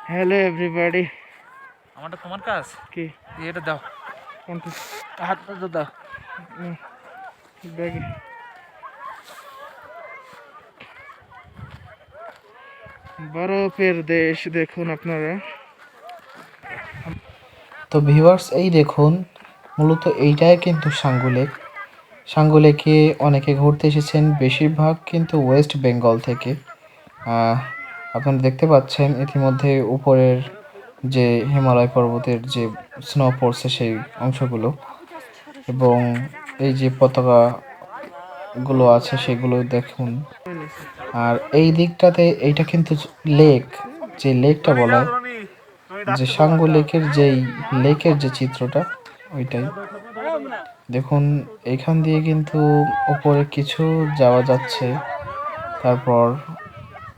Hello everybody, আমারটা তোমার কাজ কি এটা দাও, কোনটা? হাতটা তো দাও। ব্যাগে বরফের দেশ দেখুন আপনারা। তো ভিউয়ার্স, এই দেখুন, মূলত এইটাই কিন্তু সাঙ্গু লেক। সাঙ্গু লেকে অনেকে ঘুরতে এসেছেন, বেশিরভাগ কিন্তু ওয়েস্ট বেঙ্গল থেকে। আপনারা দেখতে পাচ্ছেন ইতিমধ্যে উপরের যে হিমালয় পর্বতের যে স্নো পড়ছে সেই অংশগুলো, এবং এই যে পতাকাগুলো আছে সেগুলো দেখুন। আর এই দিকটাতে এইটা কিন্তু লেক, যে লেকটা বলা হয়, যে সাঙ্গু লেকের লেকের যে চিত্রটা ওইটাই দেখুন। এখান দিয়ে কিন্তু উপরে কিছু যাওয়া যাচ্ছে। তারপর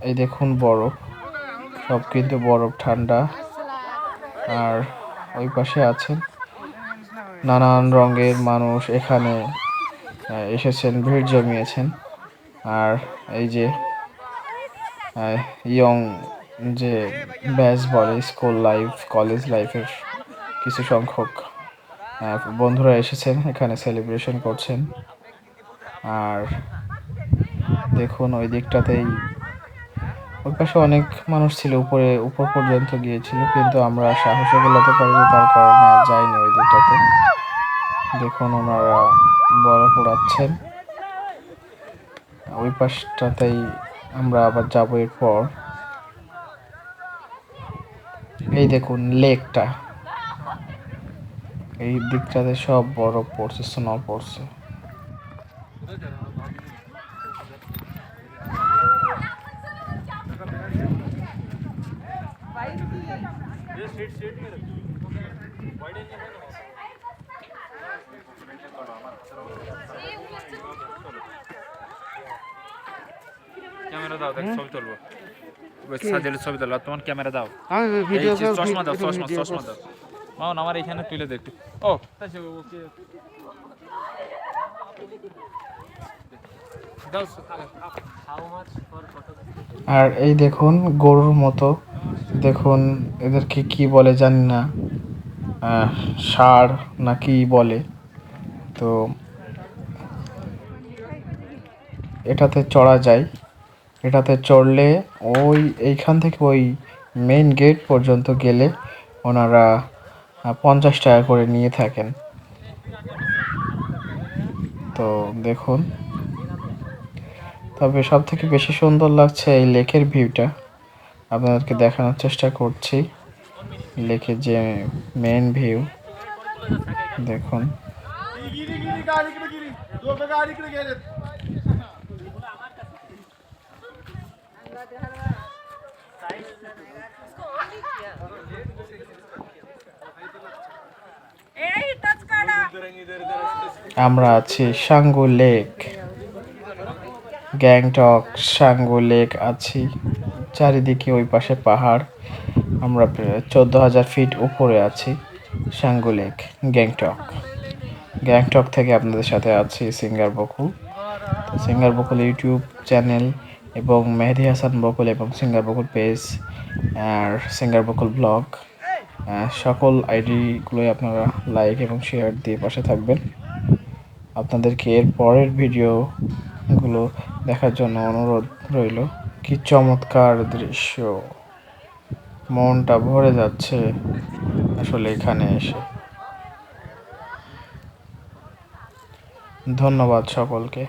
এই দেখুন বরফ, সব কিন্তু বরফ, ঠান্ডা। আর ওই পাশে আছেন নানান রঙের মানুষ এখানে এসেছেন, ভিড় জমিয়েছেন। আর এই যে ইয়ং যে ব্যাচ বলে, স্কুল লাইফ, কলেজ লাইফের কিছু সংখ্যক বন্ধুরা এসেছেন, এখানে সেলিব্রেশন করছেন। আর দেখুন ওই দিকটাতেই, ওই পাশে অনেক মানুষ ছিল, উপর পর্যন্ত গিয়েছিল, কিন্তু আমরা সাহসে গোলাতে পারিনি, তার কারণে আর যাইনি ওই দিকটাতে। দেখুন ওনারা বরফ উড়াচ্ছেন। ওই পাশটাতেই আমরা আবার যাবো এরপর। এই দেখুন লেকটা, এই দিকটাতে সব বরফ পড়ছে, স্নো পড়ছে। ক্যামেরা দাও, দেখ ছবি তুলবো। সাজেলের ছবি তোলো, তোমার ক্যামেরা দাও। আমি ভিডিও চশমা দাও, চশমা দাও। মামন আমার এখানে তুলে দেখতে। ও আর এই দেখুন গরুর মতো, দেখুন এদেরকে কি বলে জানি না, ষাঁড় না কি বলে। তো এটাতে চড়া যায়, এটাতে চড়লে এইখান থেকে ওই মেইন গেট পর্যন্ত গেলে ওনারা 50 টাকা করে নিয়ে থাকেন। তো দেখুন, তবে সব থেকে বেশি সুন্দর লাগছে এই লেকের ভিউটা। আপনাদেরকে দেখানোর চেষ্টা করছি লেকের যে মেইন ভিউ দেখুন। আমরা আছি সাঙ্গু লেক, গ্যাংটক সাঙ্গু লেক আছি। চারিদিকে ওই পাশে পাহাড়। আমরা 14,000 ফিট উপরে আছি সাঙ্গু লেক, গ্যাংটক থেকে আপনাদের সাথে আছি সিঙ্গারবকুল। তো সিঙ্গারবকুল ইউটিউব চ্যানেল এবং মেহেদিহাসানবকুল এবং সিঙ্গারবকুল পেজ আর সিঙ্গেরবাকুল ব্লগ, সকল আইডিগুলোই আপনারা লাইক এবং শেয়ার দিয়ে পাশে থাকবেন। আপনাদেরকে এর পরের ভিডিওগুলো দেখার জন্য অনুরোধ রইল। কি চমৎকার দৃশ্য, মনটা ভরে যাচ্ছে আসলে এখানে এসে। ধন্যবাদ সকলকে।